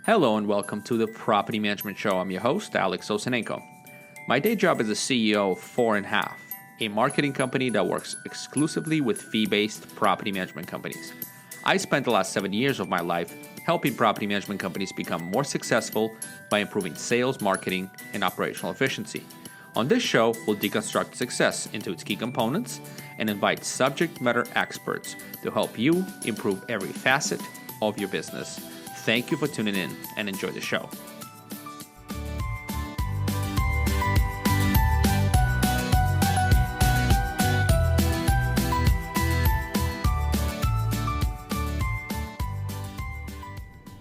Hello and welcome to the Property Management Show. I'm your host, Alex Osenenko. My day job is the CEO of 4.5, a marketing company that works exclusively with fee-based property management companies. I spent the last 7 years of my life helping property management companies become more successful by improving sales, marketing, and operational efficiency. On this show, we'll deconstruct success into its key components and invite subject matter experts to help you improve every facet of your business. Thank you for tuning in and enjoy the show.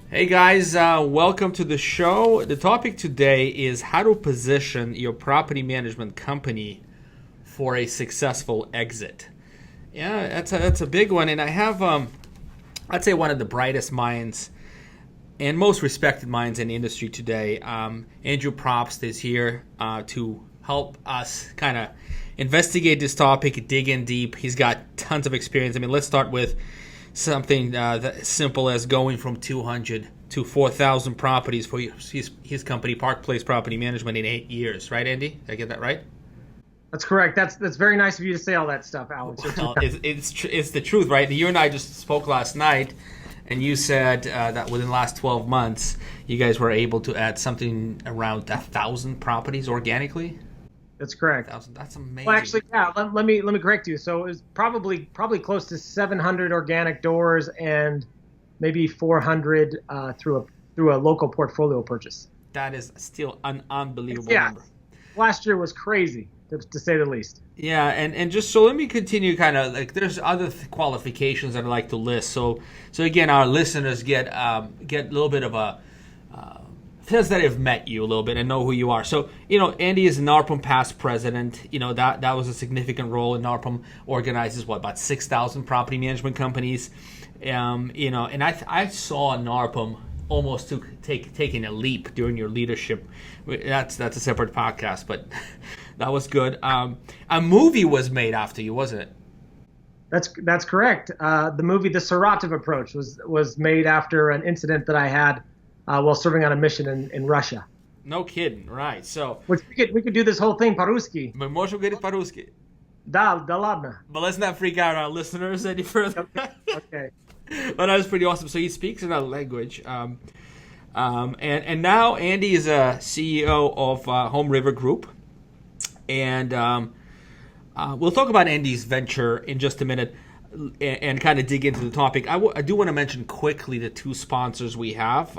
Hey guys, welcome to the show. The topic today is how to position your property management company for a successful exit. Yeah, that's a big one, and I have, I'd say, one of the brightest minds and most respected minds in the industry today. Andrew Propst is here to help us kind of investigate this topic, dig in deep. He's got tons of experience. I mean, let's start with something that simple as going from 200 to 4,000 properties for his company, Park Place Property Management, in 8 years. Right, Andy? Did I get that right? That's correct. That's very nice of you to say all that stuff, Alex. Well, it's the truth, right? You and I just spoke last night, and you said that within the last 12 months, you guys were able to add something around 1,000 properties organically. That's correct. 1,000. That's amazing. Well, actually, yeah. Let me correct you. So it was probably close to 700 organic doors and maybe 400 through a local portfolio purchase. That is still an unbelievable number. Last year was crazy, to say the least. Yeah, and just so let me continue. Kind of like there's other qualifications that I like to list. So again, our listeners get a little bit of a sense that have met you a little bit and know who you are. So, Andy is NARPM past president. That was a significant role. And NARPM organizes about 6,000 property management companies. And I saw NARPM almost taking a leap during your leadership. That's a separate podcast, but that was good. A movie was made after you, wasn't it? That's correct. The movie The Saratov Approach was made after an incident that I had while serving on a mission in Russia. No kidding, right? So which we could do this whole thing по-русски. Мы можем говорить по-русски. Да ладно. But let's not freak out our listeners any further. Okay. But that was pretty awesome. So he speaks another language. And now Andy is a CEO of HomeRiver Group. And we'll talk about Andy's venture in just a minute and kind of dig into the topic. I do want to mention quickly the two sponsors we have.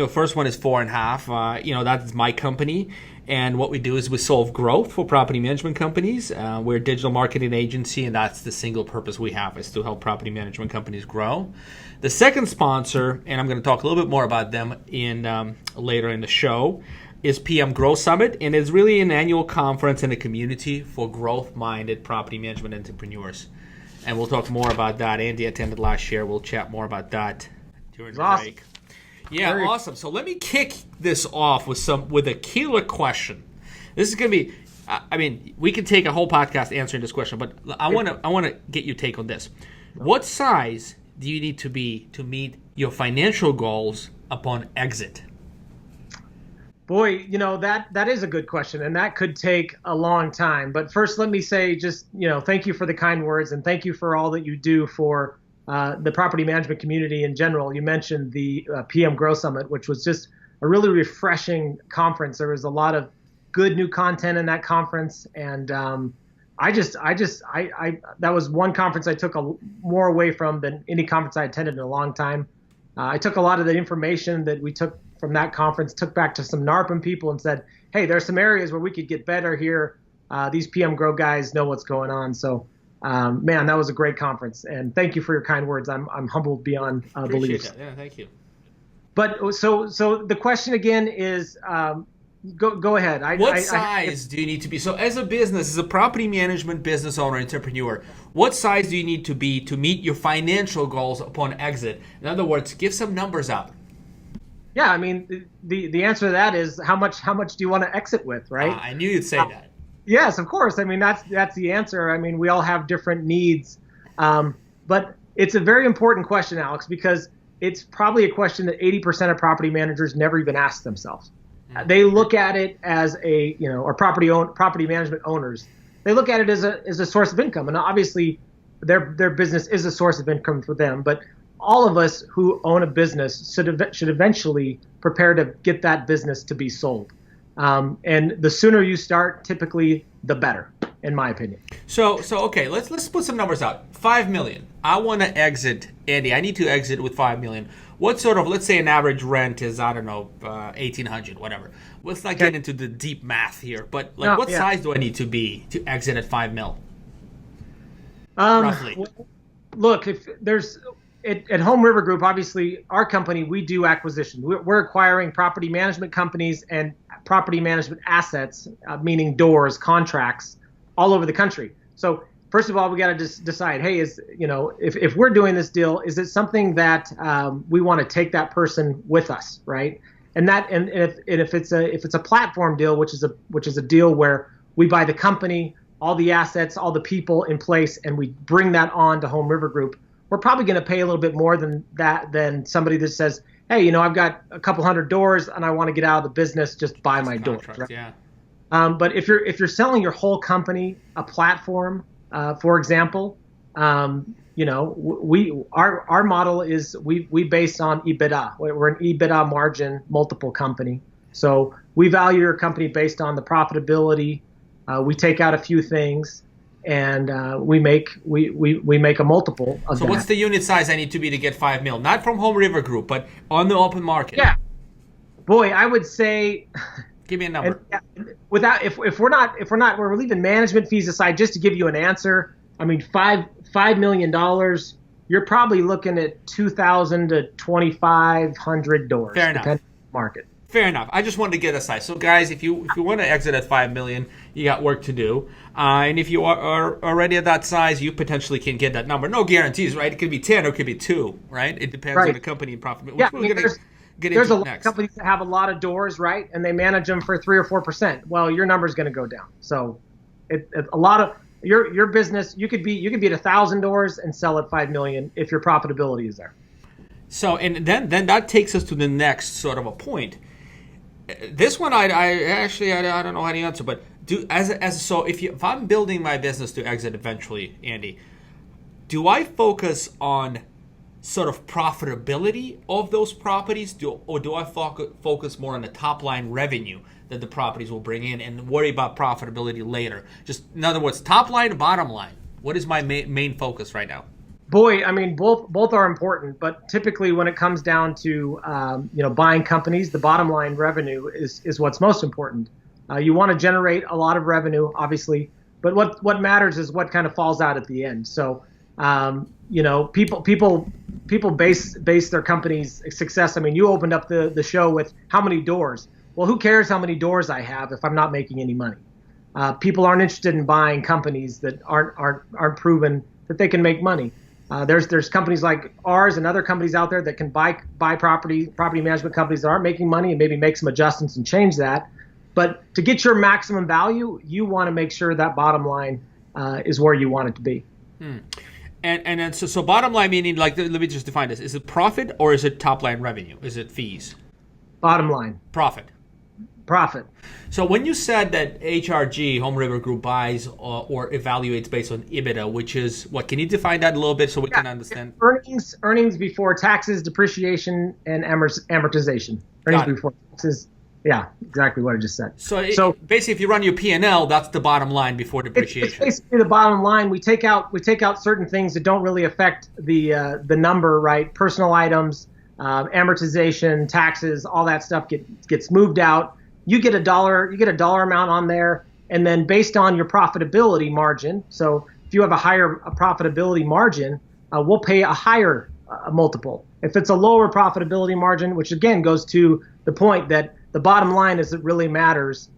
First one is 4.5. That is my company. And what we do is we solve growth for property management companies. We're a digital marketing agency, and that's the single purpose we have, is to help property management companies grow. The second sponsor, and I'm going to talk a little bit more about them later in the show, is PM Growth Summit, and it's really an annual conference and a community for growth-minded property management entrepreneurs. And we'll talk more about that. Andy attended last year. We'll chat more about that during the break. Yeah, awesome. So let me kick this off with a killer question. This is going to be, we can take a whole podcast answering this question, but I want to get your take on this. What size do you need to be to meet your financial goals upon exit? Boy, that is a good question, and that could take a long time. But first, let me say just, thank you for the kind words, and thank you for all that you do for the property management community in general. You mentioned the PM Growth Summit, which was just a really refreshing conference. There was a lot of good new content in that conference, and that was one conference I took more away from than any conference I attended in a long time. I took a lot of the information that we took from that conference, took back to some NARPM people and said, hey, there's some areas where we could get better here. These PM Grow guys know what's going on. So, man, that was a great conference. And thank you for your kind words. I'm humbled beyond belief. Yeah, thank you. But so the question again is, go ahead. What size do you need to be? So as a business, as a property management business owner, entrepreneur, what size do you need to be to meet your financial goals upon exit? In other words, give some numbers out. Yeah, I mean, the answer to that is how much do you want to exit with, right? I knew you'd say that. Yes, of course. I mean, that's the answer. I mean, we all have different needs, but it's a very important question, Alex, because it's probably a question that 80% of property managers never even ask themselves. They look at it as or property management owners. They look at it as a source of income, and obviously, their business is a source of income for them. But all of us who own a business should eventually prepare to get that business to be sold. And the sooner you start, typically, the better, in my opinion. So okay, let's put some numbers out. $5 million. I want to exit, Andy. I need to exit with $5 million. What sort of, let's say an average rent is, I don't know, $1,800, whatever. Let's not get into the deep math here, but what size do I need to be to exit at $5 million? Roughly. Well, look, if there's at HomeRiver Group, obviously, our company, we do acquisition. We're acquiring property management companies and property management assets, meaning doors, contracts, all over the country. So first of all, we got to just decide, hey, if we're doing this deal, is it something that we want to take that person with us, right? And if it's a platform deal, which is a deal where we buy the company, all the assets, all the people in place, and we bring that on to HomeRiver Group, we're probably going to pay a little bit more than somebody that says, hey, I've got a couple hundred doors and I want to get out of the business, just buy my doors. Right? Yeah. But if you're selling your whole company, a platform, for example, our model is we base on EBITDA. We're an EBITDA margin multiple company, so we value your company based on the profitability. We take out a few things, and we make a multiple of that. So what's the unit size I need to be to get $5 million? Not from HomeRiver Group, but on the open market. Yeah, boy, I would say. Give me a number. We're leaving management fees aside just to give you an answer. I mean, $5 million, you're probably looking at 2,000 to 2,500 doors. Fair enough. Depending on the market. Fair enough. I just wanted to get a size. So, guys, if you want to exit at $5 million, you got work to do. And if you are already at that size, you potentially can get that number. No guarantees, right? It could be 10 or it could be 2, right? It depends on the company and profit. Yeah, there's a lot of companies that have a lot of doors, right? And they manage them for 3 or 4%. Well, your number is going to go down. So, a lot of your business, you could be at 1,000 doors and sell at $5 million if your profitability is there. So, and then that takes us to the next sort of a point. This one I don't know how to answer, but if I'm building my business to exit eventually, Andy, do I focus on sort of profitability of those properties, or do I focus more on the top line revenue that the properties will bring in and worry about profitability later? Just in other words, top line and bottom line. What is my main focus right now? Boy, I mean, both are important, but typically when it comes down to buying companies, the bottom line revenue is what's most important. You want to generate a lot of revenue, obviously, but what matters is what kind of falls out at the end. So, people base their company's success. I mean, you opened up the show with how many doors. Well, who cares how many doors I have if I'm not making any money? People aren't interested in buying companies that aren't proven that they can make money. There's companies like ours and other companies out there that can buy property management companies that aren't making money and maybe make some adjustments and change that. But to get your maximum value, you want to make sure that bottom line is where you want it to be. And then so bottom line meaning, like, let me just define this: is it profit or is it top line revenue? Is it fees? Bottom line. Profit. So when you said that HRG, HomeRiver Group, buys or evaluates based on EBITDA, which is what? Can you define that a little bit so we can understand? Earnings before taxes, depreciation, and amortization. Earnings before taxes. Yeah, exactly what I just said. So basically, if you run your P&L, that's the bottom line before depreciation. It's basically the bottom line. We take out certain things that don't really affect the number, right? Personal items, amortization, taxes, all that stuff gets moved out. You get a dollar amount on there, and then based on your profitability margin. So if you have a higher profitability margin, we'll pay a higher multiple. If it's a lower profitability margin, which again goes to the point that the bottom line is it really matters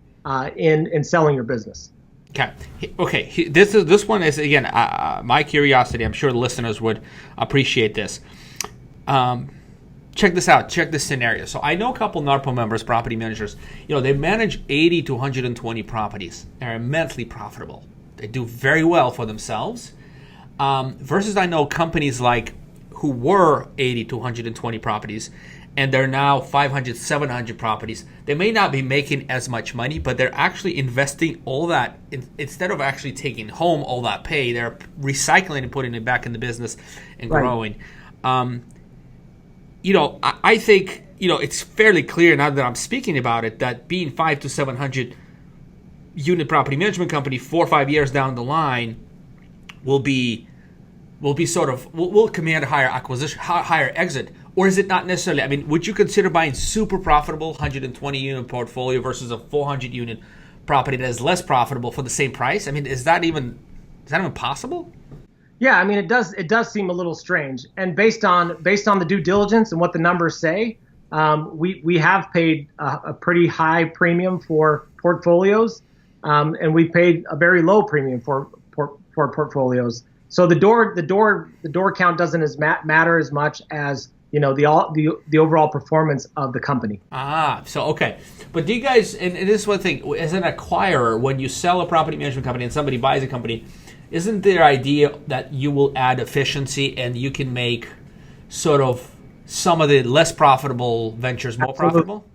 in selling your business. Okay. This one is again my curiosity. I'm sure the listeners would appreciate this. Check this out. Check this scenario. So I know a couple NARPM members, property managers. They manage 80 to 120 properties. They're immensely profitable. They do very well for themselves. Versus I know companies like who were 80 to 120 properties, and they're now 500, 700 properties. They may not be making as much money, but they're actually investing all that, instead of actually taking home all that pay, they're recycling and putting it back in the business and growing. I think, it's fairly clear now that I'm speaking about it, that being 5 to 700 unit property management company 4 or 5 years down the line will command a higher acquisition, higher exit. Or is it not necessarily? I mean, would you consider buying super profitable 120 unit portfolio versus a 400 unit property that is less profitable for the same price? I mean, is that even possible? Yeah, I mean, it does seem a little strange. And based on the due diligence and what the numbers say, we have paid a pretty high premium for portfolios, and we paid a very low premium for portfolios. So the door count doesn't matter as much as the overall performance of the company. So okay. But do you guys, and this is one thing, as an acquirer, when you sell a property management company and somebody buys a company, isn't there idea that you will add efficiency and you can make sort of some of the less profitable ventures more profitable?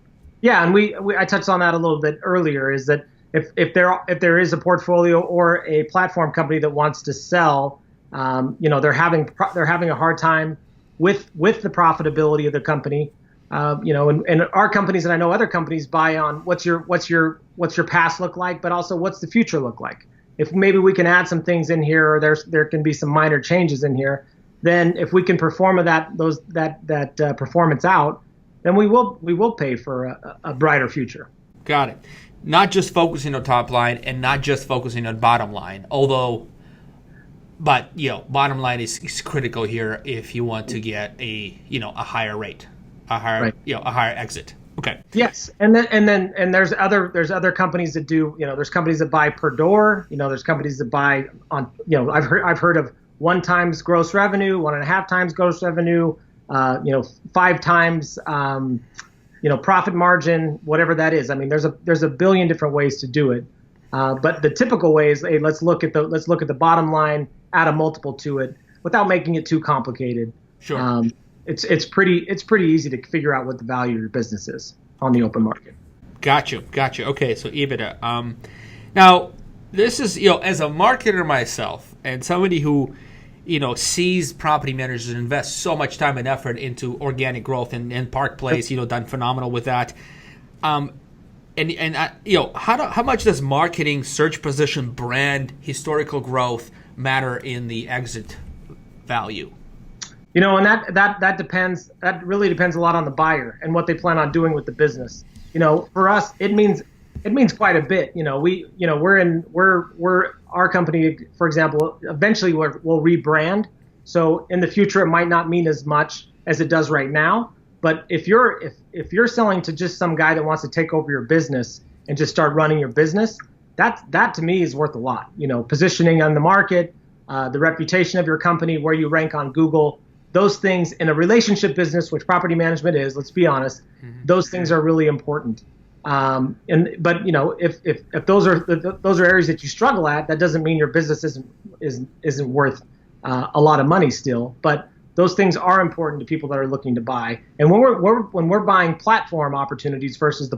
Yeah, and I touched on that a little bit earlier, is that if there is a portfolio or a platform company that wants to sell, they're having a hard time with the profitability of the company, and our companies, and I know other companies, buy on what's your past look like, but also what's the future look like. If maybe we can add some things in here, or there can be some minor changes in here, then if we can perform that performance out, then we will pay for a brighter future. Got it. Not just focusing on top line and not just focusing on bottom line, but bottom line is critical here if you want to get a higher rate, a higher exit. Okay. Yes, and there's other companies that do, there's companies that buy per door, there's companies that buy on, I've heard of 1 times gross revenue, 1.5 times gross revenue, 5 times profit margin, whatever that is. I mean, there's a billion different ways to do it. But the typical way is, hey, let's look at the bottom line, add a multiple to it without making it too complicated. Sure. It's pretty easy to figure out what the value of your business is on the open market. Gotcha. Okay, so EBITDA. Now, this is, as a marketer myself and somebody who, sees property managers invest so much time and effort into organic growth, and Park Place, done phenomenal with that. How much does marketing, search position, brand, historical growth matter in the exit value? And that depends. That really depends a lot on the buyer and what they plan on doing with the business. For us, it means quite a bit. Our company, for example, eventually will rebrand. So in the future, it might not mean as much as it does right now. But if you're selling to just some guy that wants to take over your business and just start running your business, that to me is worth a lot. Positioning on the market, the reputation of your company, where you rank on Google. Those things in a relationship business, which property management is, let's be honest, those things are really important. But if those are areas that you struggle at, that doesn't mean your business isn't worth a lot of money still. But those things are important to people that are looking to buy. And when we're buying platform opportunities versus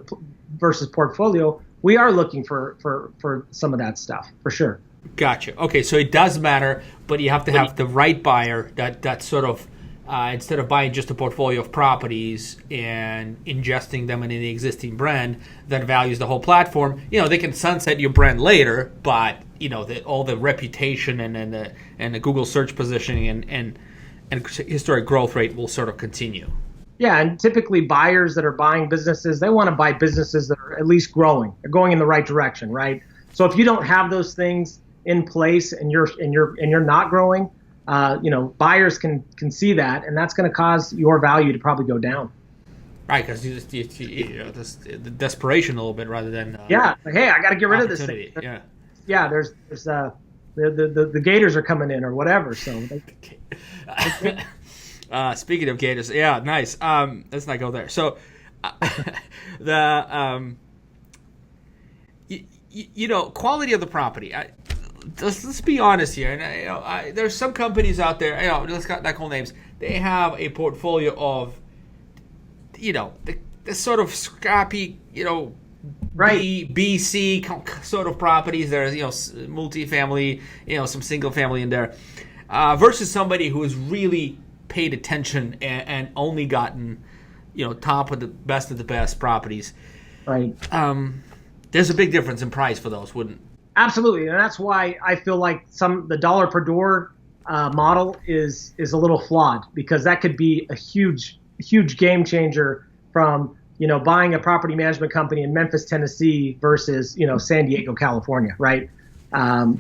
portfolio, we are looking for some of that stuff for sure. Gotcha. Okay, so it does matter, but you have to have the right buyer that sort of, instead of buying just a portfolio of properties and ingesting them in the existing brand that values the whole platform. They can sunset your brand later, but all the reputation and the Google search positioning and historic growth rate will sort of continue. Yeah, and typically buyers that are buying businesses, they want to buy businesses that are at least growing. They're going in the right direction, right? So if you don't have those things in place and you're not growing, buyers can see that, and that's going to cause your value to probably go down. Right, because the desperation a little bit rather than hey, I got to get rid of this thing. Yeah. There's the gators are coming in or whatever. So. Speaking of gators, yeah, nice. Let's not go there. So, quality of the property. let's be honest here. And there's some companies out there. Let's not call names. They have a portfolio of, the sort of scrappy, right. B, C sort of properties. There's multifamily, some single family in there, versus somebody who has really paid attention and only gotten, top of the best properties. Right. There's a big difference in price for those, wouldn't? Absolutely, and that's why I feel like the dollar per door model is a little flawed, because that could be a huge game changer from buying a property management company in Memphis, Tennessee versus San Diego, California, right?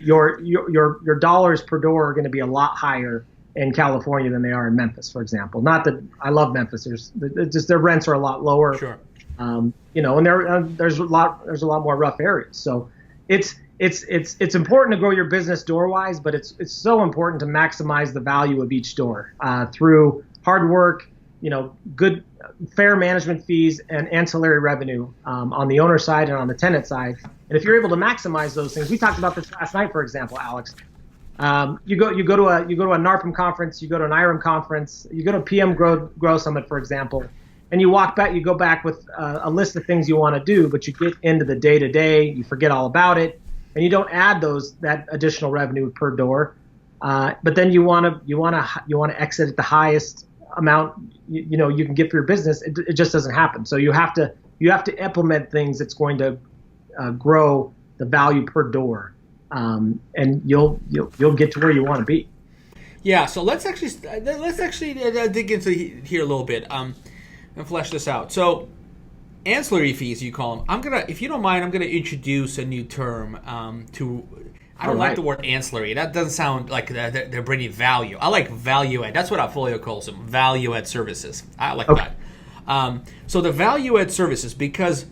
Your dollars per door are going to be a lot higher in California than they are in Memphis, for example. Not that I love Memphis, their rents are a lot lower. Sure. And there's a lot more rough areas. So it's important to grow your business door-wise, but it's so important to maximize the value of each door through hard work, good, fair management fees and ancillary revenue on the owner side and on the tenant side. And if you're able to maximize those things, we talked about this last night, for example, Alex. You go to a NARPM conference, you go to an IRM conference, you go to PM Grow Summit, for example, and you go back with a list of things you want to do, but you get into the day-to-day, you forget all about it, and you don't add that additional revenue per door. But then you want to exit at the highest amount you can get for your business. It just doesn't happen. So you have to implement things that's going to grow the value per door, and you'll get to where you want to be. Yeah. So let's actually dig into here a little bit and flesh this out. So ancillary fees, you call them. If you don't mind, I'm gonna introduce a new term I don't like the word ancillary. That doesn't sound like they're bringing value. I like value add. That's what Affilio calls them, value add services. I like that. So the value add services, because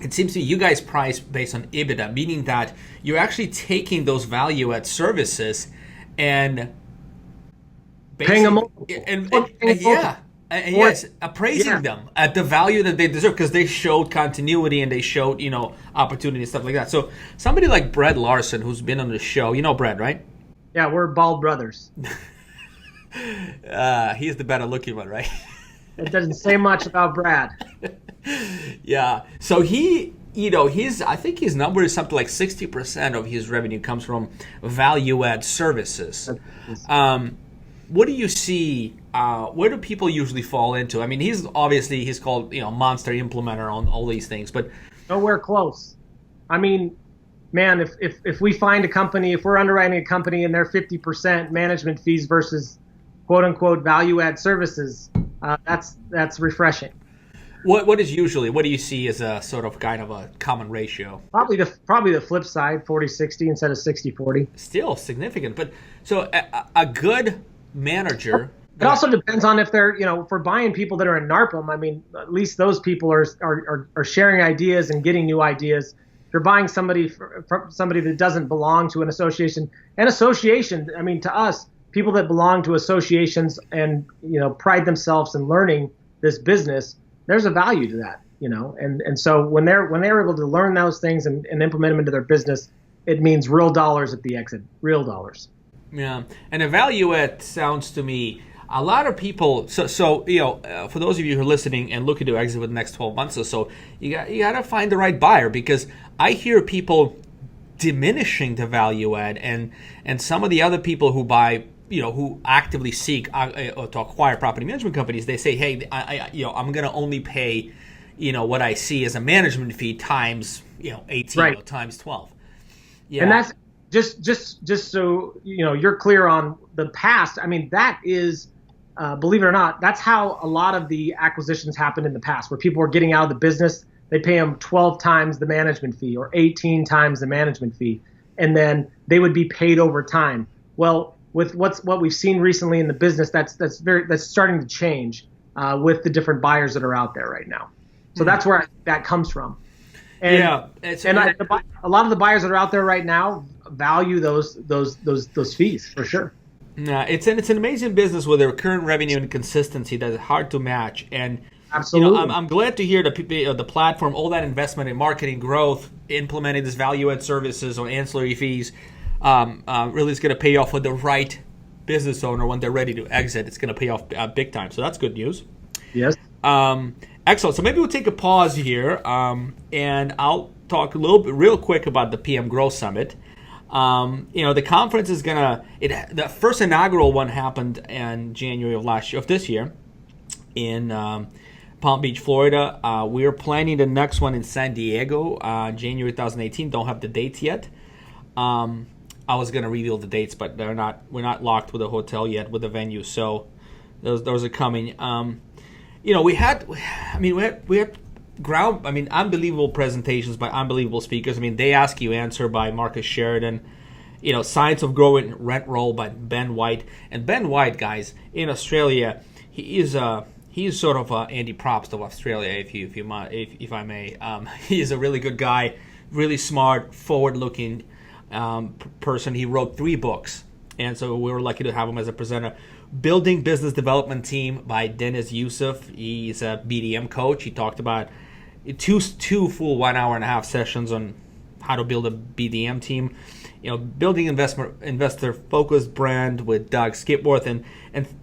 it seems to me you guys price based on EBITDA, meaning that you're actually taking those value add services and paying them appraising them at the value that they deserve, because they showed continuity and they showed opportunity and stuff like that. So somebody like Brad Larson, who's been on the show, Brad, right? Yeah, we're bald brothers. He's the better looking one, right? It doesn't say much about Brad. Yeah. So I think his number is something like 60% of his revenue comes from value add services. What do you see? Where do people usually fall into? I mean, he's called monster implementer on all these things, but nowhere close. I mean, man, if we find a company, if we're underwriting a company and they're 50% management fees versus quote unquote value add services, that's refreshing. What do you see as a sort of kind of a common ratio? Probably the flip side, 40-60 instead of 60-40. Still significant, but so a good manager. It also depends on if they're, for buying people that are in NARPM. I mean, at least those people are sharing ideas and getting new ideas. If you're buying somebody from somebody that doesn't belong to an association, I mean, to us, people that belong to associations and pride themselves in learning this business, there's a value to that, and so when they're able to learn those things and implement them into their business, it means real dollars at the exit, real dollars. Yeah, and a value add sounds to me, a lot of people. So for those of you who are listening and looking to exit within the next 12 months or so, you got to find the right buyer, because I hear people diminishing the value add, and some of the other people who buy, who actively seek to acquire property management companies, they say, hey, I'm going to only pay, what I see as a management fee times 18 right. or times 12. Yeah, and that's. Just so you're clear on the past. I mean, that is, believe it or not, that's how a lot of the acquisitions happened in the past, where people were getting out of the business. They pay them 12 times the management fee or 18 times the management fee, and then they would be paid over time. Well, with what we've seen recently in the business, that's starting to change with the different buyers that are out there right now. So that's where that comes from. And, a lot of the buyers that are out there right now value those fees for sure. Yeah, it's an amazing business with a recurrent revenue and consistency that is hard to match. And absolutely, I'm glad to hear the platform, all that investment in marketing growth, implementing this value add services or ancillary fees. really is going to pay off for the right business owner when they're ready to exit. It's going to pay off big time. So that's good news. Yes. Excellent. So maybe we'll take a pause here, and I'll talk a little bit real quick about the PM Growth Summit. The conference is the first inaugural one happened in January of this year in Palm Beach, Florida. We're planning the next one in San Diego, January 2018. Don't have the dates yet. I was going to reveal the dates, but we're not locked with a hotel yet with the venue. So those are coming. We had unbelievable presentations by unbelievable speakers. They Ask You Answer by Marcus Sheridan, Science of Growing Rent Roll by Ben White. And Ben White, guys, in Australia, he is sort of Andy Propst of Australia, if I may. He is a really good guy, really smart, forward-looking person. He wrote 3 books, and so we were lucky to have him as a presenter. Building Business Development Team by Dennis Youssef. He's a BDM coach. He talked about two full 1 hour and a half sessions on how to build a BDM team. Building investor focused brand with Doug Skipworth, and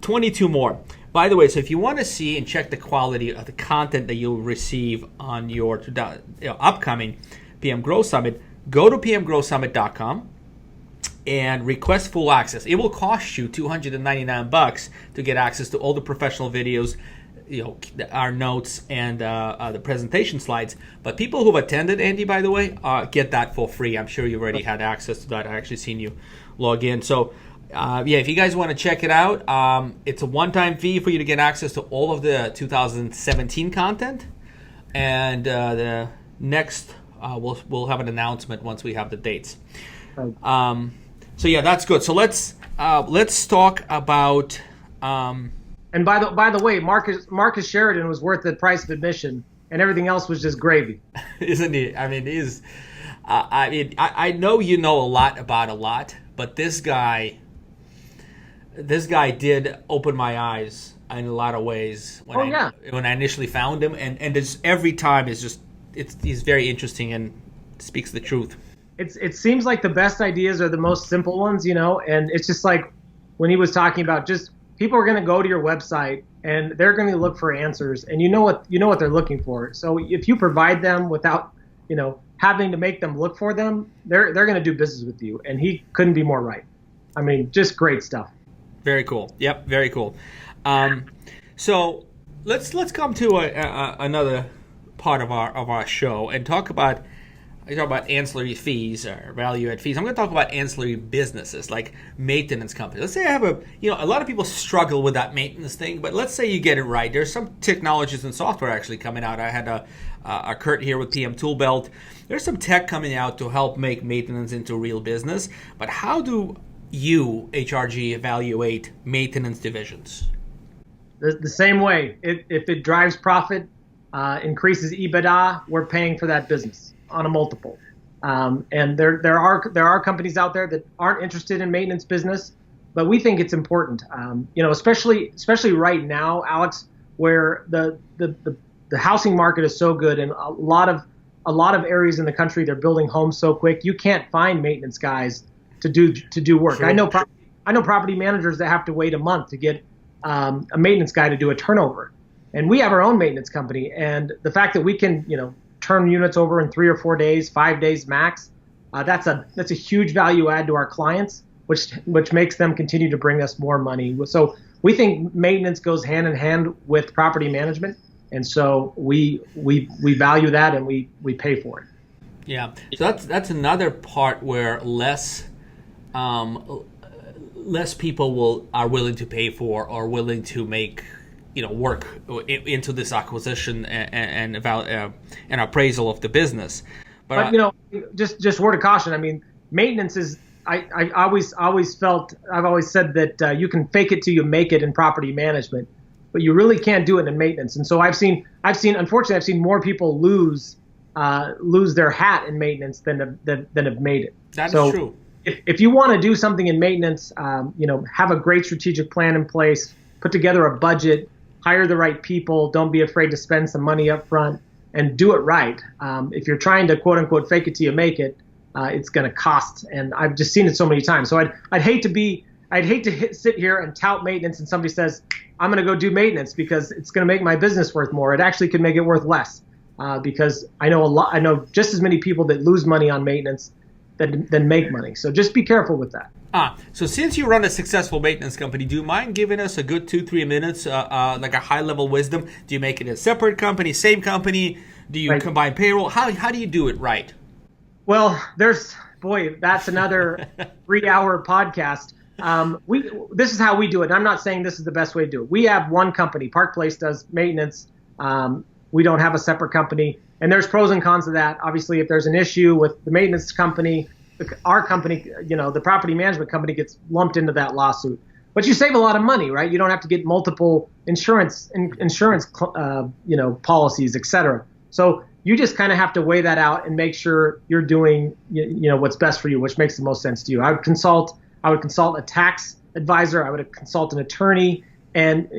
22 more. By the way, so if you want to see and check the quality of the content that you'll receive on your upcoming PM Growth Summit, go to pmgrowthsummit.com and request full access. It will cost you $299 to get access to all the professional videos, our notes, and the presentation slides. But people who've attended, Andy, by the way, get that for free. I'm sure you've already had access to that. I actually seen you log in. So, if you guys want to check it out, it's a one-time fee for you to get access to all of the 2017 content. And the next, we'll have an announcement once we have the dates. That's good. So let's talk about. And by the way, Marcus Sheridan was worth the price of admission, and everything else was just gravy. Isn't he? I know you know a lot about a lot, but this guy did open my eyes in a lot of ways when I initially found him, and just every time he's very interesting and speaks the truth. It seems like the best ideas are the most simple ones, and it's just like when he was talking about just people are going to go to your website and they're going to look for answers, and you know what they're looking for. So if you provide them without, having to make them look for them, they're going to do business with you. And he couldn't be more right. Just great stuff. Very cool. Yep, very cool. So let's come to another part of our show and talk about ancillary fees or value-add fees. I'm going to talk about ancillary businesses like maintenance companies. Let's say I have a lot of people struggle with that maintenance thing, but let's say you get it right. There's some technologies and software actually coming out. I had a Kurt here with PM Toolbelt. There's some tech coming out to help make maintenance into real business. But how do you, HRG, evaluate maintenance divisions? The same way. If it drives profit, increases EBITDA, we're paying for that business on a multiple. And there are companies out there that aren't interested in maintenance business, but we think it's important. Especially right now, Alex, where the housing market is so good, and a lot of areas in the country they're building homes so quick, you can't find maintenance guys to do work. Sure. I know property managers that have to wait a month to get a maintenance guy to do a turnover, and we have our own maintenance company. And the fact that we can turn units over in 3 or 4 days, 5 days max, that's a huge value add to our clients, which makes them continue to bring us more money. So we think maintenance goes hand in hand with property management, and so we value that, and we pay for it. Yeah, so that's another part where less people are willing to pay for or willing to make work into this acquisition and appraisal of the business. But just word of caution. Maintenance is. I've always said that you can fake it till you make it in property management, but you really can't do it in maintenance. And so unfortunately, I've seen more people lose their hat in maintenance than have made it. That's true. If you want to do something in maintenance, have a great strategic plan in place, put together a budget, hire the right people, don't be afraid to spend some money up front, and do it right. If you're trying to quote unquote fake it till you make it, it's going to cost. And I've just seen it so many times. So I'd hate to sit here and tout maintenance and somebody says, I'm going to go do maintenance because it's going to make my business worth more. It actually could make it worth less, because I know just as many people that lose money on maintenance than make money. So just be careful with that. So since you run a successful maintenance company, do you mind giving us a good 2-3 minutes, like a high level wisdom? Do you make it a separate company, same company? Do you combine payroll? How do you do it right? Well, that's another 3-hour podcast. This is how we do it. And I'm not saying this is the best way to do it. We have one company. Park Place does maintenance. We don't have a separate company. And there's pros and cons to that. Obviously, if there's an issue with the maintenance company, our company, the property management company gets lumped into that lawsuit. But you save a lot of money, right? You don't have to get multiple insurance policies, et cetera. So you just kind of have to weigh that out and make sure you're doing, what's best for you, which makes the most sense to you. I would consult a tax advisor. I would consult an attorney, and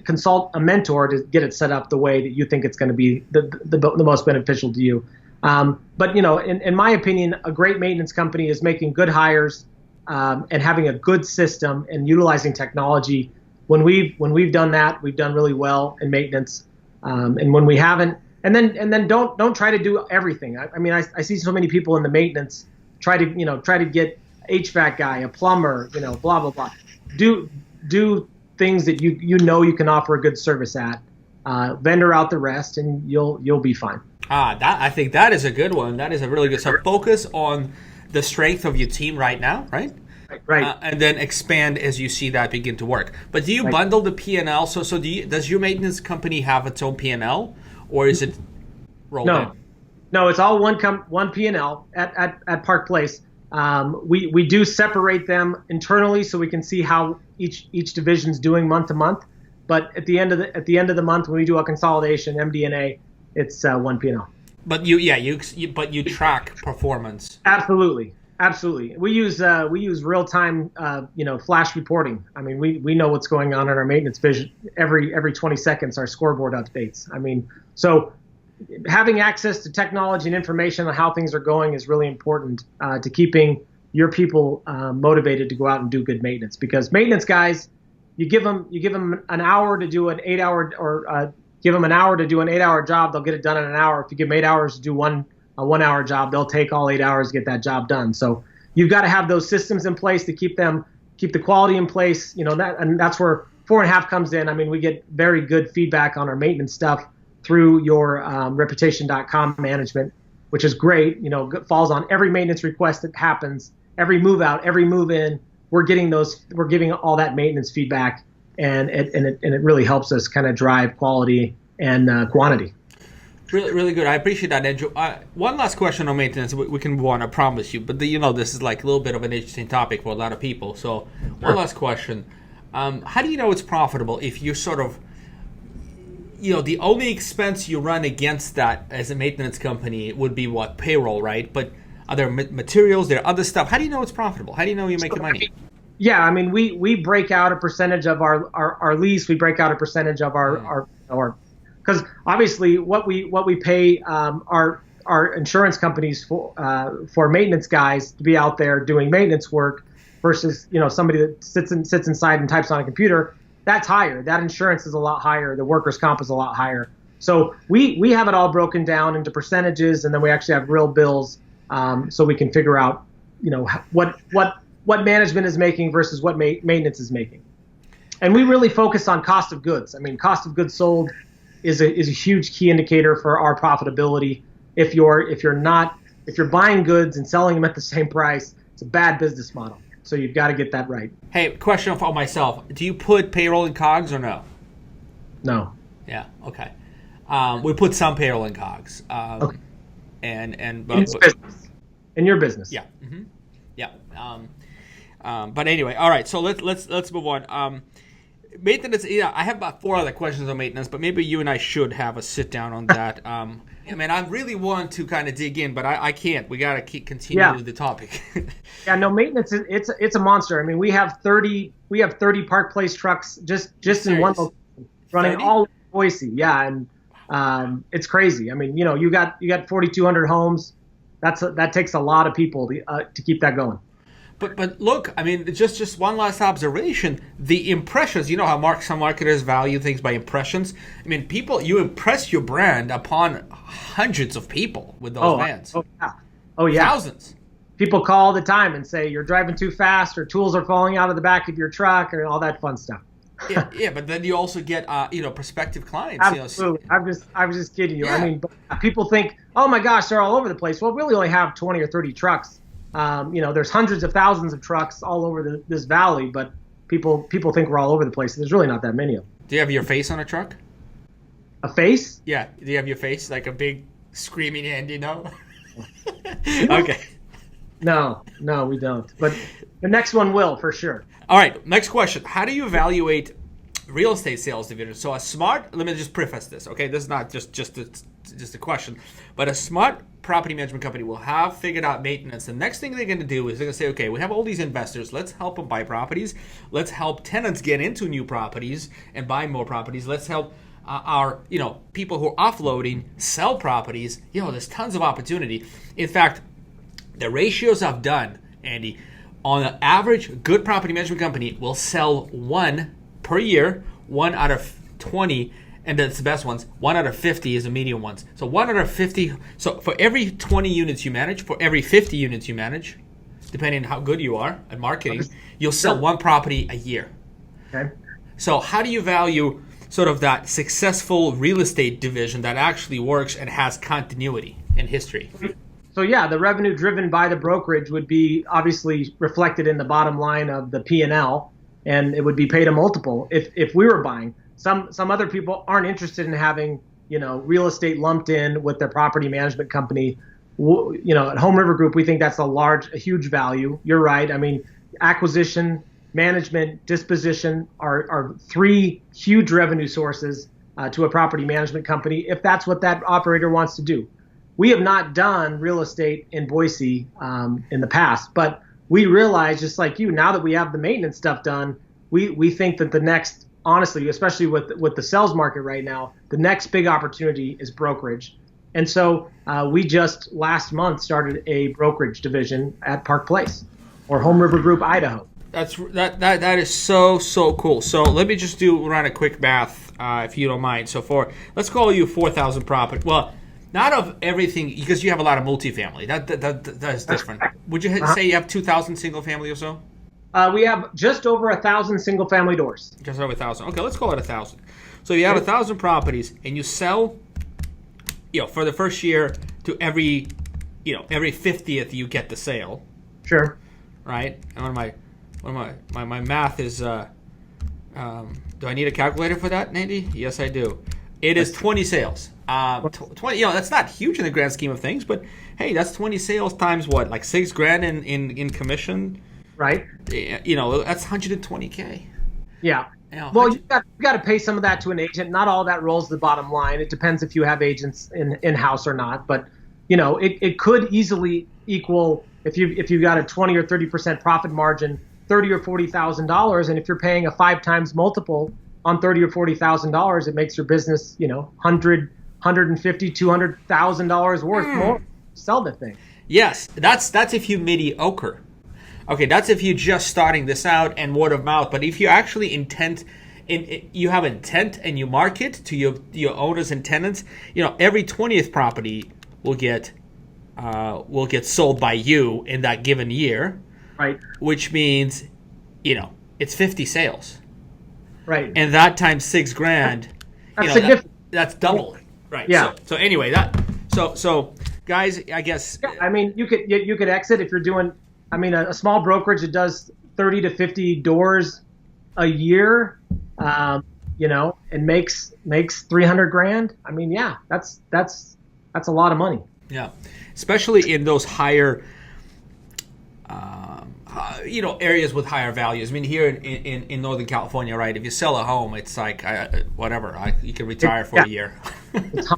consult a mentor to get it set up the way that you think it's going to be the most beneficial to you. But in my opinion, a great maintenance company is making good hires and having a good system and utilizing technology. When we've done that, we've done really well in maintenance. And when we haven't, and then don't try to do everything. I see so many people in the maintenance try to get HVAC guy, a plumber, blah blah blah. Do things that you can offer a good service at. Vendor out the rest, and you'll be fine. I think that is a good one. That is a really good. So focus on the strength of your team right now, right? Right. And then expand as you see that begin to work. But do you bundle the P&L? So does your maintenance company have its own P&L, or is it rolled in? No, it's all one P&L at Park Place. We do separate them internally so we can see how each division's doing month to month. But at the end of the month, when we do a consolidation, MD&A, it's one P&L. But you track performance. Absolutely. We use real time flash reporting. We know what's going on in our maintenance division. Every 20 seconds our scoreboard updates. So having access to technology and information on how things are going is really important to keeping your people motivated to go out and do good maintenance. Because maintenance guys, you give them an hour to do an 8-hour, or give them an hour to do an 8-hour job, they'll get it done in an hour. If you give them 8 hours to do a 1-hour job, they'll take all 8 hours to get that job done. So you've got to have those systems in place to keep the quality in place. And that's where 4.5 comes in. We get very good feedback on our maintenance stuff through your reputation.com management, which is great. Falls on every maintenance request that happens, every move out, every move in. We're giving all that maintenance feedback, and it really helps us kind of drive quality and quantity. Really, really good. I appreciate that, Andrew. One last question on maintenance. We can move on, I promise you. But this is like a little bit of an interesting topic for a lot of people. So one last question. How do you know it's profitable if you're sort of, the only expense you run against that as a maintenance company would be what? Payroll, right? But are there materials, there are other stuff? How do you know it's profitable? How do you know you're making money? Yeah, we break out a percentage of our lease. We break out a percentage of our because obviously what we pay our insurance companies for maintenance guys to be out there doing maintenance work versus somebody that sits inside and types on a computer. That's higher. That insurance is a lot higher. The workers' comp is a lot higher. So we have it all broken down into percentages, and then we actually have real bills, so we can figure out what management is making versus what maintenance is making. And we really focus on cost of goods. Cost of goods sold is a huge key indicator for our profitability. If you're buying goods and selling them at the same price, it's a bad business model. So you've got to get that right. Hey, question for myself. Do you put payroll in COGS or no? No. Yeah, okay. We put some payroll in COGS. Okay. In your business. Yeah. Mm-hmm. Yeah. But anyway, all right. So let's move on. Maintenance. Yeah, I have about 4 other questions on maintenance, but maybe you and I should have a sit down on that. I really want to kind of dig in, but I can't. We got to continue with the topic. Yeah, no, maintenance. It's a monster. We have 30 Park Place trucks just in one location running 30? All in Boise. Yeah, and it's crazy. You got 4,200 homes. that takes a lot of people to keep that going. But look, I mean, just one last observation. The impressions, you know how some marketers value things by impressions. I mean, you impress your brand upon hundreds of people with those vans. Oh yeah. Thousands. People call all the time and say you're driving too fast, or tools are falling out of the back of your truck, or all that fun stuff. yeah, but then you also get prospective clients. Absolutely. I was just kidding you. Yeah. I mean, people think, oh my gosh, they're all over the place. Well, we really only have 20 or 30 trucks. There's hundreds of thousands of trucks all over this valley, but people think we're all over the place. There's really not that many of them. Do you have your face on a truck? A face? Yeah. Do you have your face like a big screaming Andy? No. Okay. No, we don't. But the next one will for sure. All right. Next question. How do you evaluate real estate sales division? So let me just preface this. Okay. This is not just a question, but a smart property management company will have figured out maintenance. The next thing they're going to do is they're going to say, okay, we have all these investors. Let's help them buy properties. Let's help tenants get into new properties and buy more properties. Let's help our people who are offloading sell properties. There's tons of opportunity. In fact, the ratios I've done, Andy, on an average, good property management company will sell one per year, 1 out of 20. And that's the best ones. 1 out of 50 is the medium ones. So 1 out of 50. So for every 20 units you manage, for every 50 units you manage, depending on how good you are at marketing, you'll sell one property a year. Okay. So how do you value sort of that successful real estate division that actually works and has continuity in history? So yeah, the revenue driven by the brokerage would be obviously reflected in the bottom line of the P&L, and it would be paid a multiple if we were buying. Some other people aren't interested in having, real estate lumped in with their property management company. At HomeRiver Group, we think that's a huge value. You're right. I mean, acquisition, management, disposition are 3 huge revenue sources to a property management company if that's what that operator wants to do. We have not done real estate in Boise in the past, but we realize, just like you, now that we have the maintenance stuff done, we think that the next, honestly, especially with the sales market right now, the next big opportunity is brokerage. And so we just last month started a brokerage division at Park Place, or HomeRiver Group Idaho. That is so cool. So let me just run a quick math, if you don't mind. So let's call you 4,000 property. Well, not of everything, because you have a lot of multifamily. That is different. Would you say you have 2,000 single family or so? We have just over 1,000 single family doors. Just over 1,000. Okay, let's call it 1,000. So you have 1,000 properties, and you sell, for the first year to every 50th you get the sale. Sure. Right. And my math is. Do I need a calculator for that, Andy? Yes, I do. It is 20 sales. 20. That's not huge in the grand scheme of things, but hey, that's 20 sales times what, like $6,000 in commission. Right. That's $120K. Yeah. Well, you got to pay some of that to an agent. Not all that rolls to the bottom line. It depends if you have agents in-house or not. But, it could easily equal, if you got a 20 or 30% profit margin, $30,000 or $40,000. And if you're paying a 5 times multiple on $30,000 or $40,000, it makes your business, $150,000, $200,000 worth more. Sell the thing. Yes, that's if you mediocre. Okay, that's if you're just starting this out and word of mouth. But if you actually you have intent and you market to your owners and tenants, every 20th property will get sold by you in that given year. Right. Which means, it's 50 sales. Right. And that times $6,000, that's significant. That's double. Right. Yeah. So anyway, so guys, I guess. Yeah, I mean, you could exit if you're doing. I mean, a small brokerage that does 30 to 50 doors a year, and makes $300,000. I mean, yeah, that's a lot of money. Yeah, especially in those higher, areas with higher values. I mean, here in Northern California, right? If you sell a home, it's like you can retire for a year. It's a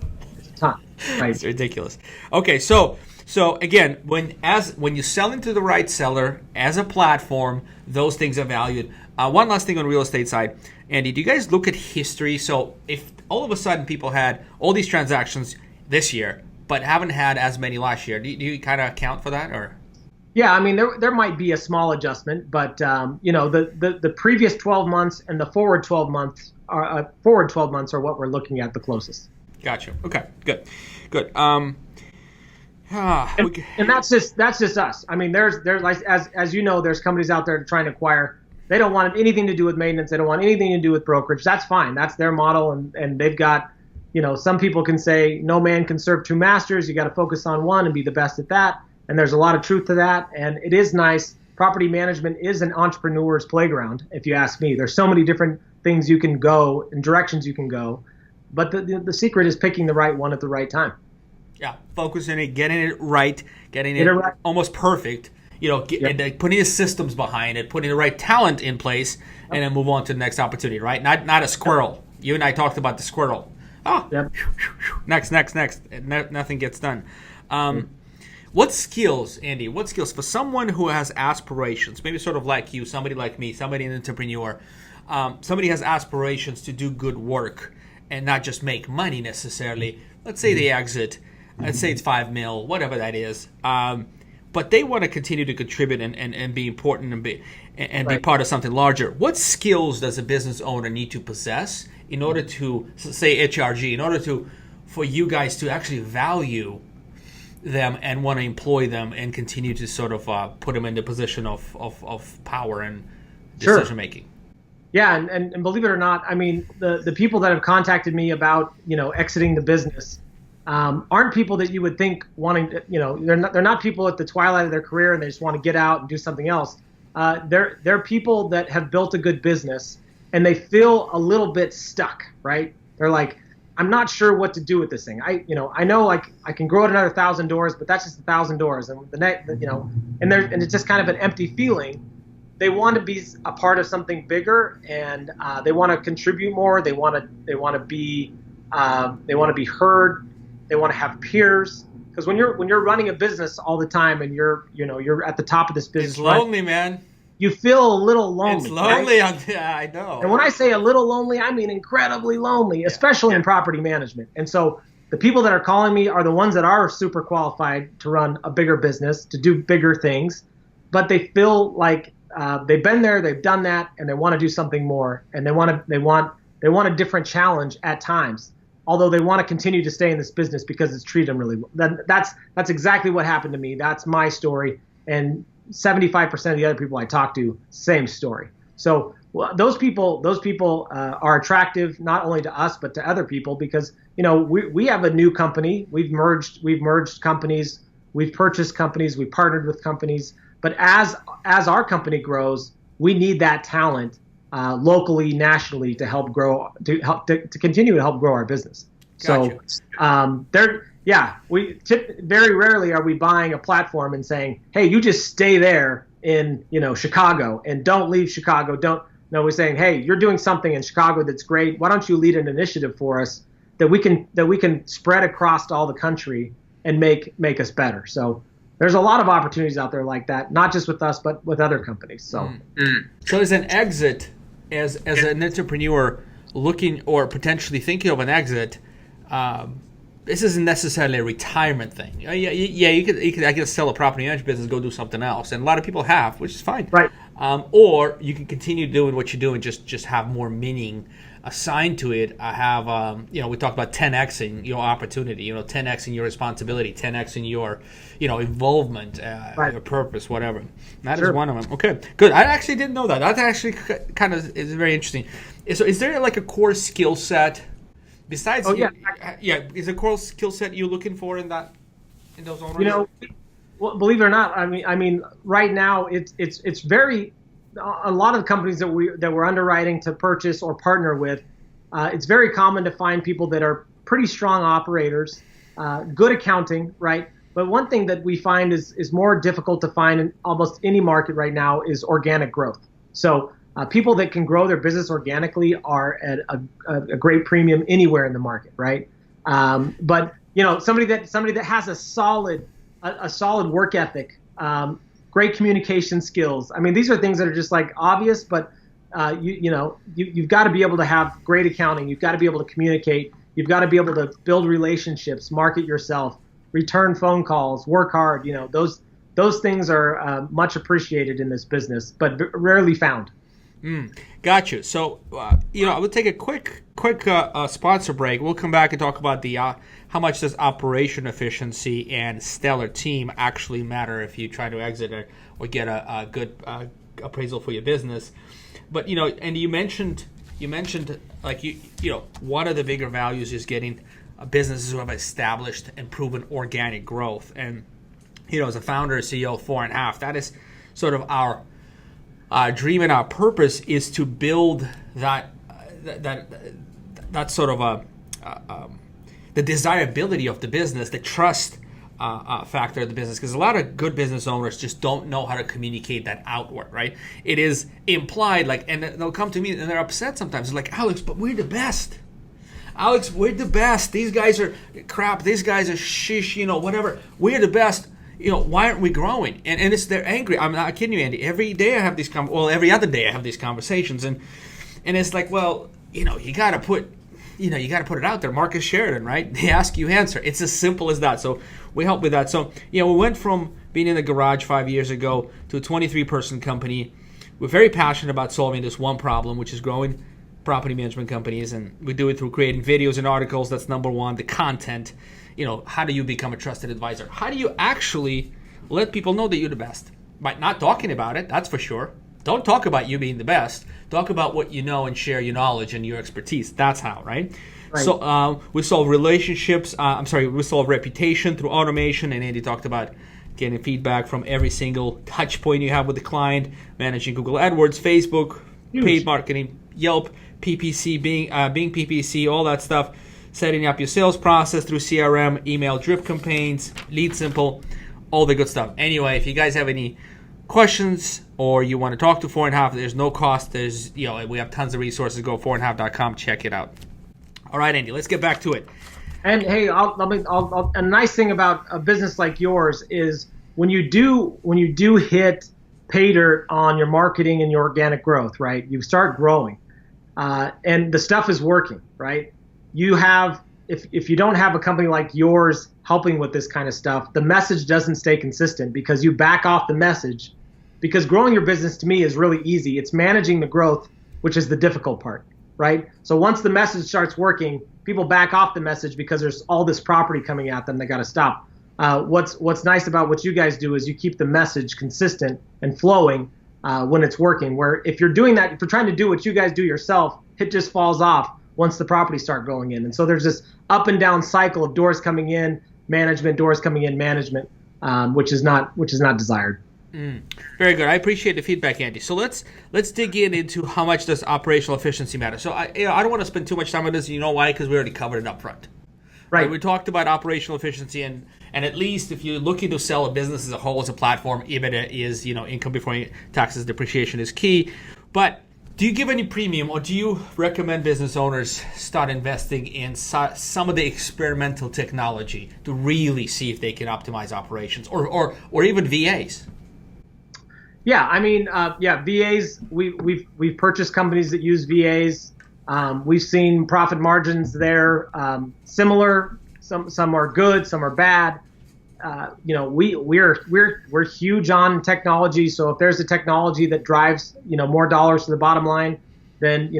ton. Right. It's ridiculous. Okay, so again, when you sell into the right seller as a platform, those things are valued. One last thing on real estate side, Andy, do you guys look at history? So if all of a sudden people had all these transactions this year, but haven't had as many last year. Do you kind of account for that, or? Yeah, I mean, there might be a small adjustment, but the previous 12 months and the forward 12 months are what we're looking at the closest. Gotcha. Okay, good. And that's just us. I mean, there's like as you know, there's companies out there trying to acquire. They don't want anything to do with maintenance. They don't want anything to do with brokerage. That's fine. That's their model, and they've got, some people can say no man can serve two masters. You got to focus on one and be the best at that. And there's a lot of truth to that. And it is nice. Property management is an entrepreneur's playground, if you ask me. There's so many different things you can go and directions you can go, but the secret is picking the right one at the right time. Yeah, focusing it, getting it right, getting it right. Almost perfect. And putting the systems behind it, putting the right talent in place, and then move on to the next opportunity. Right? Not a squirrel. You and I talked about the squirrel. Next. Nothing gets done. What skills, Andy? What skills for someone who has aspirations? Maybe sort of like you, somebody like me, somebody an entrepreneur. Somebody has aspirations to do good work and not just make money necessarily. Let's say they exit. Let's say it's $5 million, whatever that is. But they want to continue to contribute and be important and be part of something larger. What skills does a business owner need to possess in order to, say HRG, in order for you guys to actually value them and want to employ them and continue to sort of put them in the position of power and decision making? Yeah, and believe it or not, I mean, the people that have contacted me about exiting the business aren't people that you would think wanting to, they're not people at the twilight of their career and they just want to get out and do something else. They're people that have built a good business and they feel a little bit stuck, right? They're like, I'm not sure what to do with this thing. I know like I can grow it another 1,000 doors, but that's just 1,000 doors, and and it's just kind of an empty feeling. They want to be a part of something bigger, and they want to contribute more. They want to be heard. They want to have peers. Because when you're running a business all the time and you're at the top of this business, it's lonely, man. You feel a little lonely. It's lonely. Right? I know. And when I say a little lonely, I mean incredibly lonely, especially in property management. And so the people that are calling me are the ones that are super qualified to run a bigger business, to do bigger things, but they feel like they've been there, they've done that, and they want to do something more, and they want a different challenge at times. Although they want to continue to stay in this business because it's treated them really well. That's exactly what happened to me. That's my story, and 75% of the other people I talk to, same story. So those people are attractive not only to us but to other people because we have a new company. We've merged companies, we've purchased companies, we've partnered with companies. But as our company grows, we need that talent locally, nationally to help grow, to continue to help grow our business. Gotcha. So very rarely are we buying a platform and saying, hey, you just stay there in Chicago and don't leave Chicago. No, we're saying, hey, you're doing something in Chicago that's great. Why don't you lead an initiative for us that we can spread across all the country and make us better. So there's a lot of opportunities out there like that, not just with us, but with other companies. So, So as an exit, as an entrepreneur looking or potentially thinking of an exit, this isn't necessarily a retirement thing. You could I guess sell a property management business, go do something else, and a lot of people have, which is fine. Right. Or you can continue doing what you're doing, just have more meaning assigned to it. I have, we talked about 10xing your opportunity, 10xing your responsibility, 10xing your, involvement, your purpose, whatever. That is one of them. Okay, good. I actually didn't know that. That actually kind of is very interesting. So is there like a core skill set besides? Is a core skill set you're looking for in those owners? Well, believe it or not, I mean, right now it's very. A lot of the companies that we're underwriting to purchase or partner with, it's very common to find people that are pretty strong operators, good accounting, right? But one thing that we find is more difficult to find in almost any market right now is organic growth. So people that can grow their business organically are at a great premium anywhere in the market, right? But somebody that has a solid work ethic. Great communication skills. I mean, these are things that are just like obvious, but you've got to be able to have great accounting. You've got to be able to communicate. You've got to be able to build relationships, market yourself. return phone calls, work hard. Those things are much appreciated in this business, but rarely found. Got you. So, I will take a quick sponsor break. We'll come back and talk about the how much does operation efficiency and stellar team actually matter if you try to exit or get a good appraisal for your business. But and you mentioned like one of the bigger values is getting businesses who have established and proven organic growth. And as a founder and CEO of 4.5, that is sort of our dream, and our purpose is to build that sort of the desirability of the business, the trust factor of the business, because a lot of good business owners just don't know how to communicate that outward, right? It is implied, and they'll come to me and they're upset sometimes. They're like, Alex, but we're the best. Alex, we're the best. These guys are crap. These guys are shish, whatever. We're the best. Why aren't we growing? And they're angry. I'm not kidding you, Andy. Every day I have these every other day I have these conversations, and it's like, well, you got to put it out there. Marcus Sheridan, right? They ask, you answer. It's as simple as that. So we help with that. So we went from being in the garage 5 years ago to a 23-person company. We're very passionate about solving this one problem, which is growing property management companies, and we do it through creating videos and articles. That's number one. The content. How do you become a trusted advisor? How do you actually let people know that you're the best? By not talking about it, that's for sure. Don't talk about you being the best. Talk about what you know and share your knowledge and your expertise. That's how, right? So we solve relationships. We solve reputation through automation. And Andy talked about getting feedback from every single touch point you have with the client, managing Google AdWords, Facebook, paid marketing, Yelp, PPC, Bing PPC, all that stuff. Setting up your sales process through CRM, email drip campaigns, Lead Simple, all the good stuff. Anyway, if you guys have any questions or you want to talk to 4.5, there's no cost. There's we have tons of resources. Go 4.5.com, check it out. All right, Andy, let's get back to it. And hey, a nice thing about a business like yours is when you do hit pay dirt on your marketing and your organic growth, right? You start growing, and the stuff is working, right? You have, if you don't have a company like yours helping with this kind of stuff, the message doesn't stay consistent because you back off the message. Because growing your business to me is really easy. It's managing the growth, which is the difficult part, right? So once the message starts working, people back off the message because there's all this property coming at them. They got to stop. What's nice about what you guys do is you keep the message consistent and flowing when it's working. Where if you're doing that, if you're trying to do what you guys do yourself, it just falls off once the properties start going in. And so there's this up and down cycle of doors coming in, management, doors coming in, management, which is not desired. Very good. I appreciate the feedback, Andy. So let's dig into how much does operational efficiency matter. So I don't want to spend too much time on this. You know why? Because we already covered it up front. Right. We talked about operational efficiency, and at least if you're looking to sell a business as a whole, as a platform, EBITDA is, income before taxes, depreciation is key. But do you give any premium, or do you recommend business owners start investing in some of the experimental technology to really see if they can optimize operations, or even VAs? Yeah, I mean, VAs. We've purchased companies that use VAs. We've seen profit margins there similar. Some are good, some are bad. We're huge on technology. So if there's a technology that drives more dollars to the bottom line, then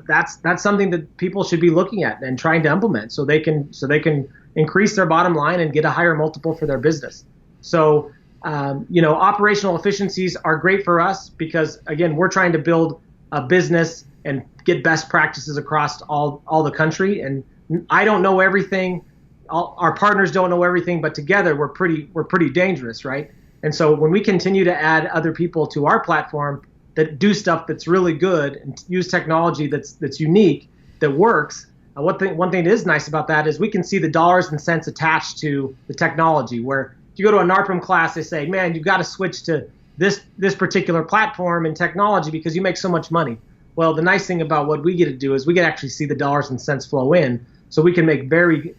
that's something that people should be looking at and trying to implement so they can increase their bottom line and get a higher multiple for their business. So operational efficiencies are great for us because again we're trying to build a business and get best practices across all the country. And I don't know everything. Our partners don't know everything, but together we're pretty dangerous, right? And so when we continue to add other people to our platform that do stuff that's really good and use technology that's unique, that works, one thing that is nice about that is we can see the dollars and cents attached to the technology. Where if you go to a NARPM class, they say, man, you've got to switch to this particular platform and technology because you make so much money. Well, the nice thing about what we get to do is we get to actually see the dollars and cents flow in. So we can make very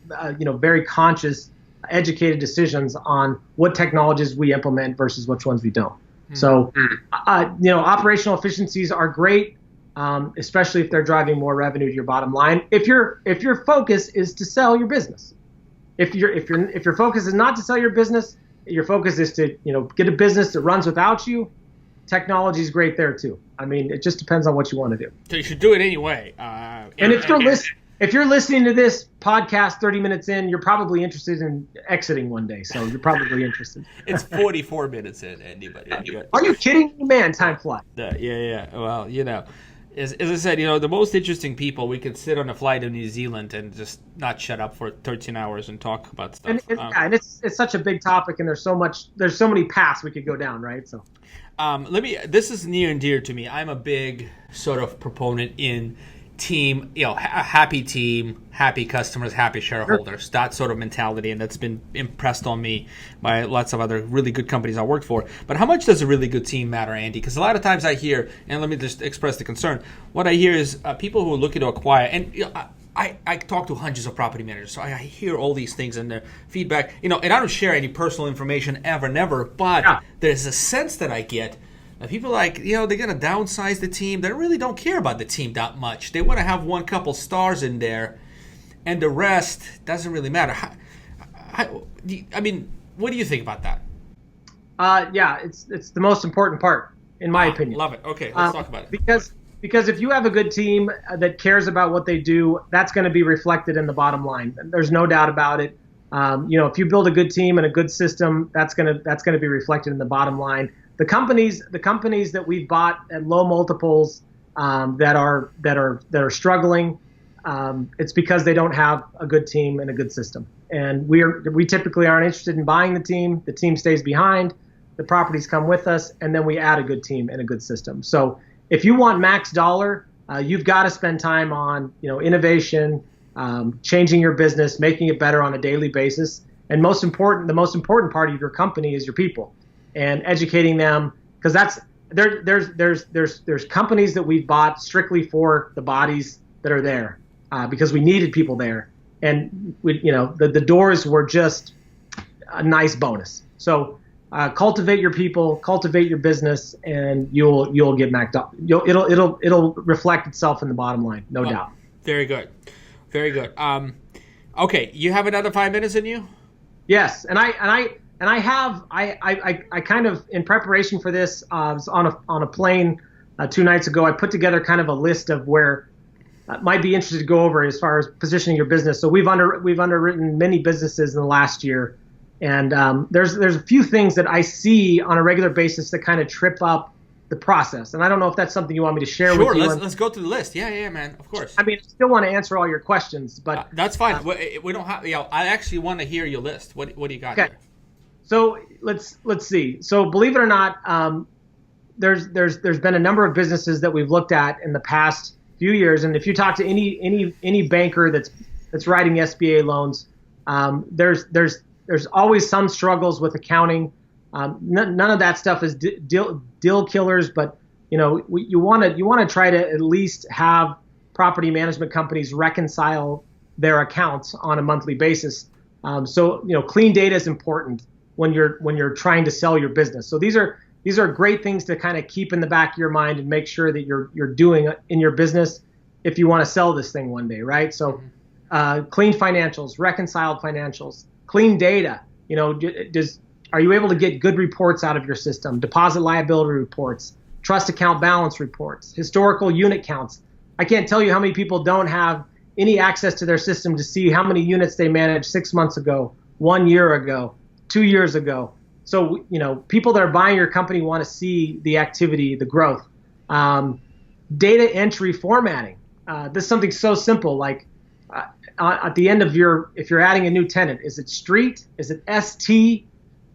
conscious, educated decisions on what technologies we implement versus which ones we don't. So, operational efficiencies are great, especially if they're driving more revenue to your bottom line. If your focus is to sell your business, If your focus is not to sell your business, your focus is to get a business that runs without you. Technology is great there too. I mean, it just depends on what you want to do. So you should do it anyway. And if you're listening to this podcast 30 minutes in, you're probably interested in exiting one day. So you're probably interested. It's 44 minutes in, Andy. But are you kidding me, man? Time flies. Yeah. Well, as I said, the most interesting people, we could sit on a flight to New Zealand and just not shut up for 13 hours and talk about stuff. And it's such a big topic, and there's so many paths we could go down, right? So, this is near and dear to me. I'm a big sort of proponent in team, a happy team, happy customers, happy shareholders, sure. That sort of mentality, and that's been impressed on me by lots of other really good companies I worked for. But how much does a really good team matter, Andy? Because a lot of times I hear, and let me just express the concern, what I hear is people who are looking to acquire, and I talk to hundreds of property managers, so I hear all these things and their feedback, and I don't share any personal information ever, never, but there's a sense that I get. People they're going to downsize the team. They really don't care about the team that much. They want to have one couple stars in there, and the rest doesn't really matter. I mean, what do you think about that? It's the most important part, in my opinion. Love it. Okay, let's talk about it. Because if you have a good team that cares about what they do, that's going to be reflected in the bottom line. There's no doubt about it. If you build a good team and a good system, that's going to be reflected in the bottom line. The companies that we've bought at low multiples that are struggling, it's because they don't have a good team and a good system. And we typically aren't interested in buying the team. The team stays behind, the properties come with us, and then we add a good team and a good system. So if you want max dollar, you've got to spend time on innovation, changing your business, making it better on a daily basis, and the most important part of your company is your people. And educating them, because there's companies that we've bought strictly for the bodies that are there, because we needed people there, and the doors were just a nice bonus. So cultivate your people, cultivate your business, and you'll get maxed up. It'll reflect itself in the bottom line, no doubt. Very good, very good. Okay, you have another 5 minutes in you? Yes, and I kind of, in preparation for this, was on a plane 2 nights ago. I put together kind of a list of where might be interested to go over as far as positioning your business. So we've underwritten many businesses in the last year, and there's a few things that I see on a regular basis that kind of trip up the process. And I don't know if that's something you want me to share with you. Sure, let's go through the list. Yeah, man, of course. I mean, I still want to answer all your questions, but that's fine. We don't have. I actually want to hear your list. What do you got there? So let's see. So believe it or not, there's been a number of businesses that we've looked at in the past few years, and if you talk to any banker that's writing SBA loans, there's always some struggles with accounting. None of that stuff is deal killers, but you want to try to at least have property management companies reconcile their accounts on a monthly basis. So clean data is important when you're trying to sell your business. So these are great things to kind of keep in the back of your mind and make sure that you're doing in your business if you want to sell this thing one day, right? So clean financials, reconciled financials, clean data. Are you able to get good reports out of your system? Deposit liability reports, trust account balance reports, historical unit counts. I can't tell you how many people don't have any access to their system to see how many units they managed 6 months ago, 1 year ago, 2 years ago. So, people that are buying your company want to see the activity, the growth. Data entry formatting. This is something so simple, like at the end of if you're adding a new tenant, is it street? Is it ST?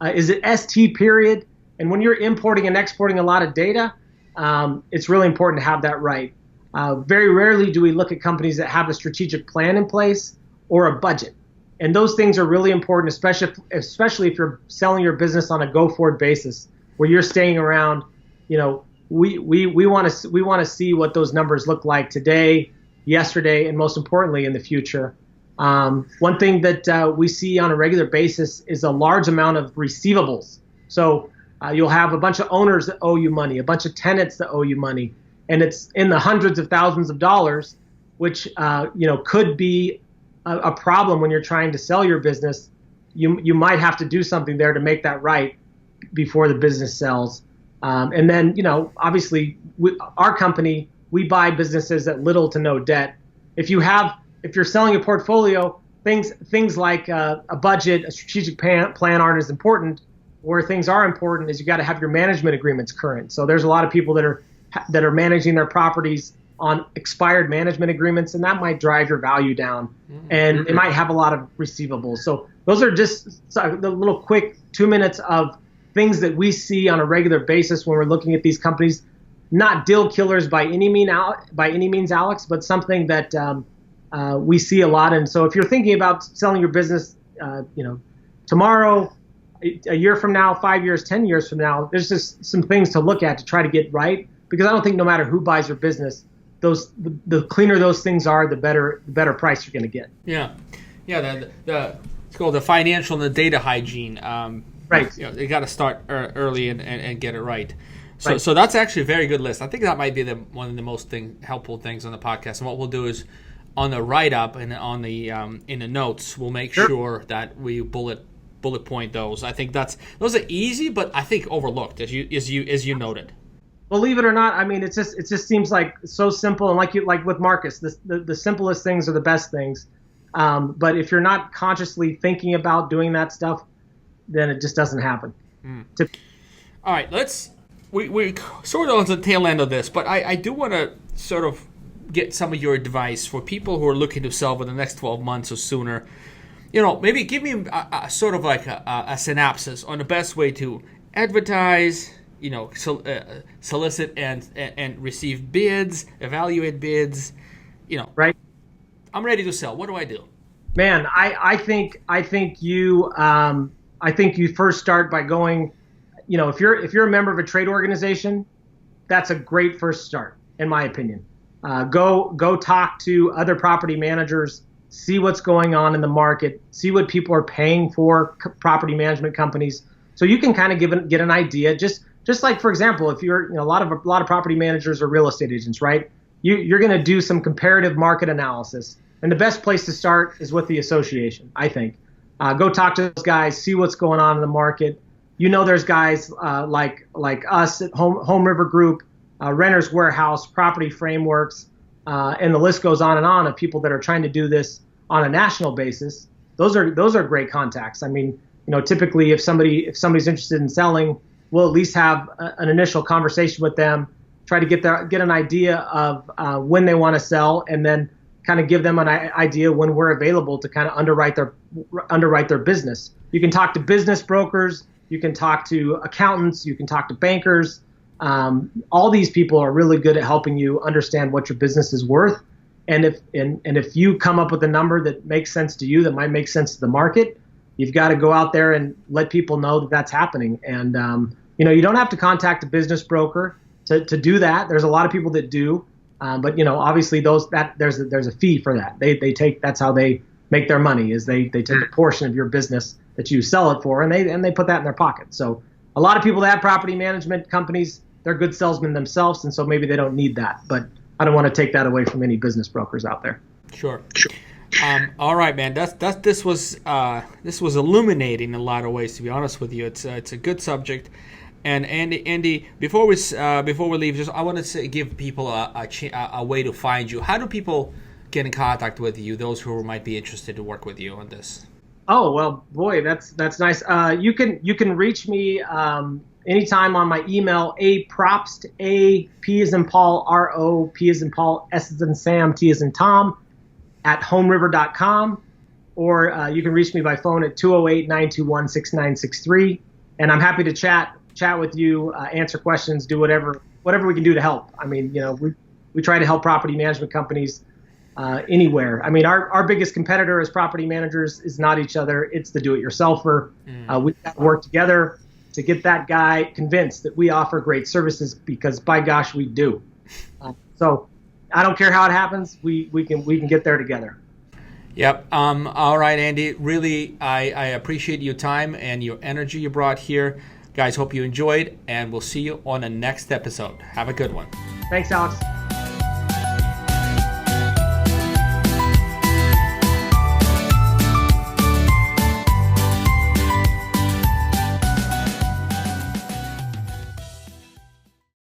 Is it ST period? And when you're importing and exporting a lot of data, it's really important to have that right. Very rarely do we look at companies that have a strategic plan in place or a budget. And those things are really important, especially if you're selling your business on a go-forward basis, where you're staying around. We want to see what those numbers look like today, yesterday, and most importantly in the future. One thing that we see on a regular basis is a large amount of receivables. So you'll have a bunch of owners that owe you money, a bunch of tenants that owe you money, and it's in the hundreds of thousands of dollars, which could be a problem when you're trying to sell your business, you might have to do something there to make that right before the business sells. And then, obviously, our company, we buy businesses at little to no debt. If you're selling a portfolio, things like a budget, a strategic plan aren't as important. Where things are important is you got to have your management agreements current. So there's a lot of people that are managing their properties on expired management agreements, and that might drive your value down. And they might have a lot of receivables. So those are just the little quick 2 minutes of things that we see on a regular basis when we're looking at these companies. Not deal killers by any means, Alex, but something that we see a lot. And so if you're thinking about selling your business, tomorrow, a year from now, 5 years, 10 years from now, there's just some things to look at to try to get right. Because I don't think no matter who buys your business, the cleaner those things are, the better price you're going to get. Yeah. It's called the financial and the data hygiene. Right. They got to start early and get it right. So that's actually a very good list. I think that might be one of the most helpful things on the podcast. And what we'll do is on the write-up and on the in the notes, we'll make sure that we bullet point those. I think those are easy, but I think overlooked as you noted. Believe it or not, I mean, it just seems like so simple. And like with Marcus, the simplest things are the best things. But if you're not consciously thinking about doing that stuff, then it just doesn't happen. All right, we're sort of on the tail end of this, but I do want to sort of get some of your advice for people who are looking to sell within the next 12 months or sooner. Maybe give me a sort of like a synopsis on the best way to advertise, solicit and receive bids, evaluate bids. Right. I'm ready to sell. What do I do? Man, I think you first start by going. If you're a member of a trade organization, that's a great first start, in my opinion. Go talk to other property managers, see what's going on in the market, see what people are paying for property management companies, so you can kind of get an idea. Just like, for example, if you're a lot of property managers are real estate agents, right? You're going to do some comparative market analysis, and the best place to start is with the association, I think. Go talk to those guys, see what's going on in the market. There's guys like us at HomeRiver Group, Renters Warehouse, Property Frameworks, and the list goes on and on of people that are trying to do this on a national basis. Those are great contacts. I mean, typically if somebody's interested in selling, we'll at least have an initial conversation with them, try to get an idea of when they want to sell, and then kind of give them an idea when we're available to kind of underwrite their business. You can talk to business brokers, you can talk to accountants, you can talk to bankers. All these people are really good at helping you understand what your business is worth. And if you come up with a number that makes sense to you, that might make sense to the market, you've got to go out there and let people know that that's happening. And you don't have to contact a business broker to do that. There's a lot of people that do, but obviously there's a fee for that. They take, that's how they make their money, is they take a portion of your business that you sell it for, and they put that in their pocket. So a lot of people that have property management companies, they're good salesmen themselves, and so maybe they don't need that. But I don't want to take that away from any business brokers out there. Sure. All right, man. This was illuminating in a lot of ways. To be honest with you, it's a good subject. And Andy, before we leave, I want to give people a way to find you. How do people get in contact with you? Those who might be interested to work with you on this. Oh well, boy, that's nice. You can reach me anytime on my email, Propst, P as in Paul, R-O, P as in Paul, S as in Sam, T as in Tom, at homeriver.com, or you can reach me by phone at 208-921-6963, and I'm happy to chat with you, answer questions, do whatever we can do to help. I mean, we try to help property management companies anywhere. I mean, our biggest competitor as property managers is not each other, it's the do-it-yourselfer. We've got to work together to get that guy convinced that we offer great services, because by gosh, we do. So I don't care how it happens. We can get there together. Yep. All right, Andy. Really, I appreciate your time and your energy you brought here. Guys, hope you enjoyed, and we'll see you on the next episode. Have a good one. Thanks, Alex.